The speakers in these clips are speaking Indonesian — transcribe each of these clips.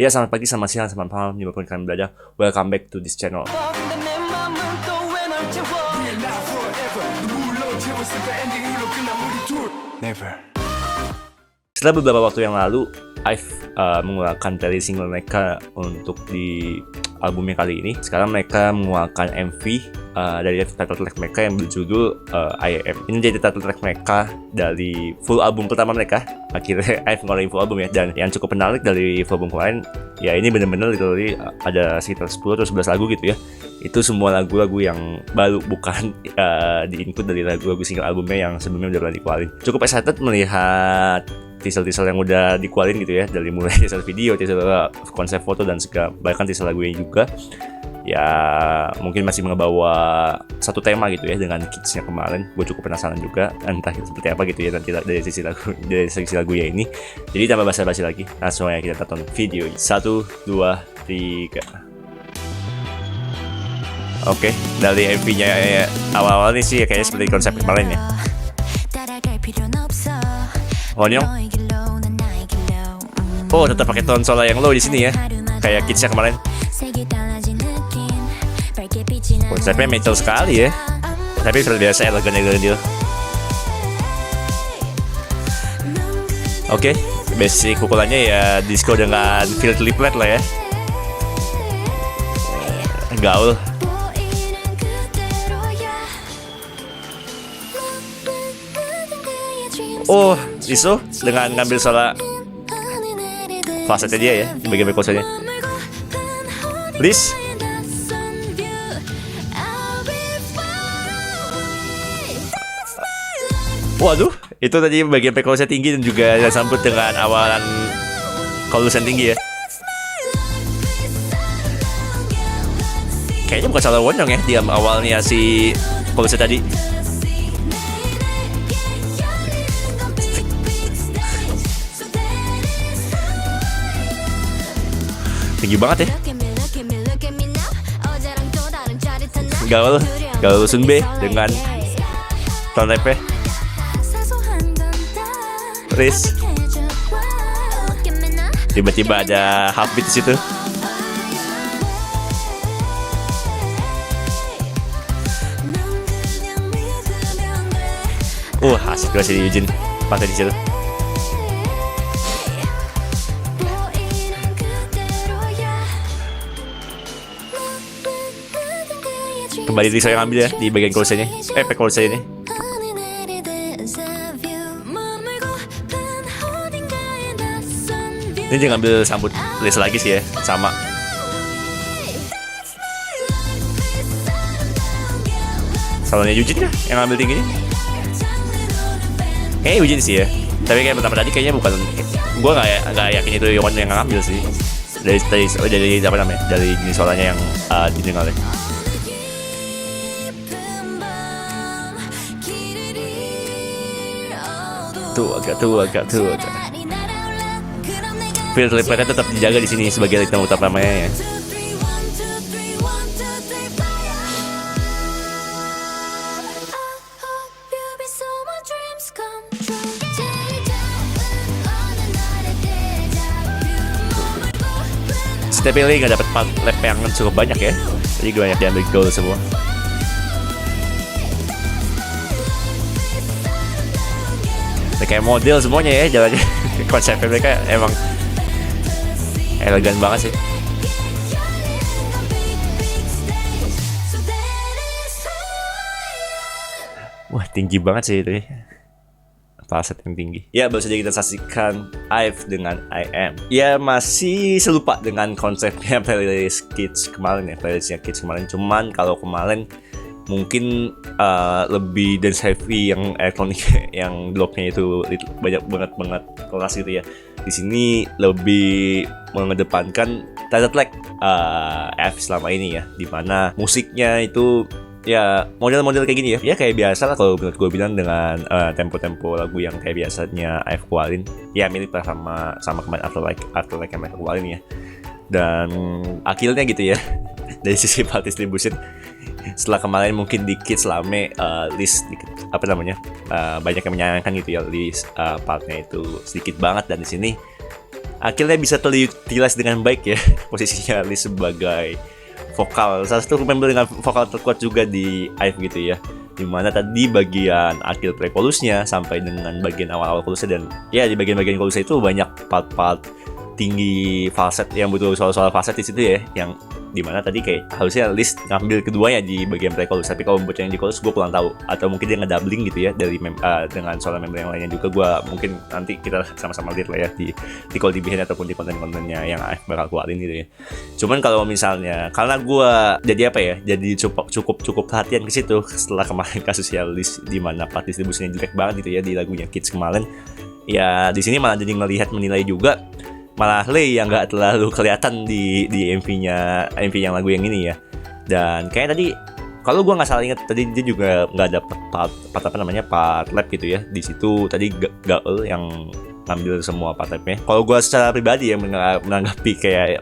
Ya, selamat pagi, selamat siang, selamat malam, dimanapun kalian berada. Welcome back to this channel. Never. Setelah beberapa waktu yang lalu, I've mengeluarkan dari single mereka untuk di albumnya kali ini. Sekarang mereka mengeluarkan MV dari title track mereka yang berjudul I Am. Ini jadi title track mereka dari full album pertama mereka. Akhirnya I've ngeluarin full album ya. Dan yang cukup menarik dari full album kemarin, ya ini bener-bener literally ada sekitar 10 atau 11 lagu gitu ya. Itu semua lagu-lagu yang baru, bukan di-include dari lagu-lagu single albumnya yang sebelumnya udah pernah dikeluarin. Cukup excited melihat teaser-teaser yang udah dikeluarin gitu ya, dari mulai teaser video, teaser konsep foto, dan segala, bahkan teaser lagunya juga. Ya mungkin masih membawa satu tema gitu ya dengan Kids-nya kemarin. Gue cukup penasaran juga entah seperti apa gitu ya nanti dari sisi lagunya ini. Jadi tambah basa-basi lagi, langsung aja kita tonton video 1, 2, 3. Oke, dari MV-nya awal-awal nih sih kayaknya seperti konsep kemarin ya. Wonyong. Oh, tetap pakai tone solo yang low di sini ya, kayak Kids-nya kemarin. Konsepnya metal sekali ya, tapi seperti biasa elegan dia. Oke, basic pukulannya ya disco dengan feel triplet lah ya. Gaul. Oh, Iso dengan ngambil salah fasetnya dia ya di bagian perkusiannya. Liz. Waduh, itu tadi bagian perkusian tinggi dan juga disambut dengan awalan korusan tinggi ya. Kayaknya bukan salah Wonyong ya di awalnya si korusan tadi. Tinggi banget ya. Gaul Sunbe dengan tone rap-nya. Riz. Tiba-tiba ada half beat di situ. Asik juga sih Eugene pakai di situ. Kembali Riso yang ambil ya di bagian chorusnya, chorusnya ini. Ini dia ngambil sambut Liz lagi sih ya, sama. Salonnya Eugene kah yang ngambil tingginya? Kayaknya Eugene sih ya. Tapi kayak pertama tadi kayaknya bukan. Gue nggak yakin itu Yohan yang ngambil sih. Dari apa namanya? Dari jenis suaranya yang didengarnya. Tuh agak. Feel tripletnya tetap dijaga di sini sebagai tema utamanya ya. Setiap pilih nggak dapat lap yang cukup banyak ya. Jadi banyak diambil goal semua. Kayak model semuanya ya jalannya. Konsepnya mereka emang elegan banget sih. Wah, tinggi banget sih itu ya. Falset yang tinggi. Ya, baru saja kita saksikan I've dengan I Am. Ya, masih selupa dengan konsepnya playlist Kids kemarin ya, playlistnya Kids kemarin. Cuman kalau kemarin mungkin lebih dance heavy, yang elektronik, yang dropnya itu banyak banget kelas gitu ya. Di sini lebih mengedepankan title track F selama ini ya, dimana musiknya itu ya model-model kayak gini ya kayak biasa lah kalau menurut gue bilang, dengan tempo-tempo lagu yang kayak biasanya F keluarin ya, mirip lah sama kemarin Afterlife yang mereka keluarin ya. Dan akhirnya gitu ya dari sisi part distribution, setelah kemarin mungkin dikit selame list dikit, banyak yang menyayangkan gitu ya, list partnya itu sedikit banget, dan di sini akhirnya bisa terutilisasi dengan baik ya posisinya Liz sebagai vokal, salah satu member dengan vokal terkuat juga di IVE gitu ya, dimana tadi bagian akhir pre-chorusnya sampai dengan bagian awal-awal chorusnya, dan ya di bagian-bagian chorusnya itu banyak part-part tinggi falset yang butuh soal-soal falset di situ ya, yang dimana tadi kayak harusnya Liz ngambil keduanya di bagian pre-chorus, tapi kalau buat yang di chorus gue kurang tahu, atau mungkin dia ngedoubling gitu ya dari dengan soal member yang lainnya juga. Gue mungkin nanti kita sama-sama lihat lah ya di call di behind ataupun di konten-kontennya yang bakal keluarin gitu ya. Cuman kalau misalnya karena gue jadi apa ya, jadi cukup perhatian ke situ setelah kemarin kasus ya Liz di mana part distribusinya jelek banget gitu ya di lagunya Kids kemarin. Ya di sini malah jadi menilai juga, malah Lay yang nggak terlalu kelihatan di MV-nya, MV yang lagu yang ini ya. Dan kayak tadi kalau gue nggak salah ingat tadi dia juga nggak ada part lab gitu ya di situ. Tadi Gaul yang ngambil semua part labnya. Kalau gue secara pribadi ya menanggapi kayak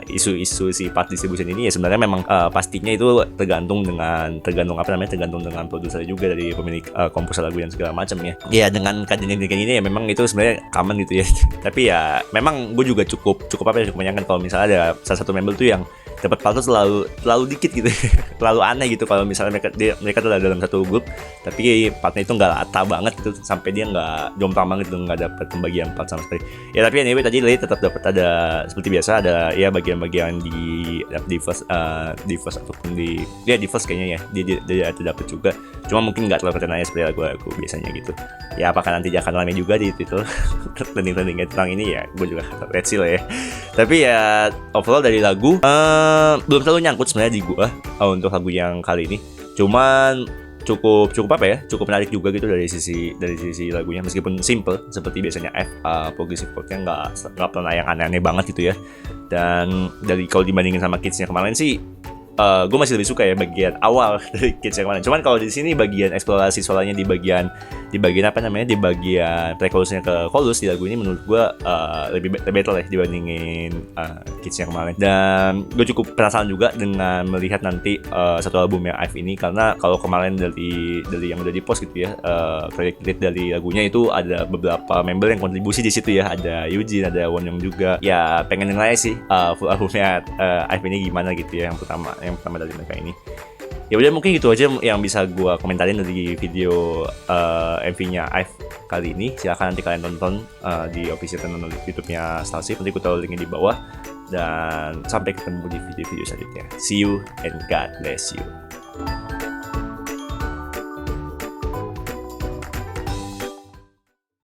isu-isu si part distribution ini ya, sebenarnya memang pastinya itu tergantung dengan produser juga dari pemilik komposer lagu dan segala macam ya. Ya dengan kajian ini ya memang itu sebenarnya common gitu ya. Tapi ya memang gue juga cukup menyayangkan kalau misalnya ada salah satu member tuh yang dapat part terlalu dikit gitu. Terlalu aneh gitu kalau misalnya mereka tuh dalam satu grup tapi partnya itu nggak rata banget gitu, sampai dia nggak jomplang banget gitu, nggak dapat pembagian part sama sekali ya. Tapi anyway tadi Lay tetap dapat, ada seperti biasa ada ya bagian-bagian di first ataupun di first kayaknya ya dia dapat juga, cuma mungkin nggak terlalu terkenal seperti lagu biasanya gitu ya. Apakah nanti dia akan rame juga di Twitter trending tentang ini ya, gue juga let's see lah ya. Tapi ya overall dari lagu belum terlalu nyangkut sebenarnya di gue untuk lagu yang kali ini, cuman cukup menarik juga gitu dari sisi lagunya, meskipun simple seperti biasanya progressive chordnya nggak pernah yang aneh-aneh banget gitu ya. Dan dari kalau dibandingin sama Kids-nya kemarin sih gue masih lebih suka ya bagian awal dari Kids yang kemarin. Cuman kalau di sini bagian eksplorasi suaranya di bagian pre-chorusnya ke chorus di lagu ini menurut gue lebih better ya dibandingin Kids yang kemarin. Dan gue cukup penasaran juga dengan melihat nanti satu album yang IVE ini, karena kalau kemarin dari yang udah di post gitu ya, kredit dari lagunya itu ada beberapa member yang kontribusi di situ ya, ada Eugene, ada Wonyoung juga. Ya pengen dengar aja sih full albumnya IVE ini gimana gitu ya, yang pertama dari mereka ini. Ya udah mungkin gitu aja yang bisa gue komentarin dari video MV-nya IVE kali ini. Silahkan nanti kalian tonton di official channel YouTube-nya Starship, nanti gue taruh linknya di bawah. Dan sampai ketemu di video-video selanjutnya. See you and God bless you.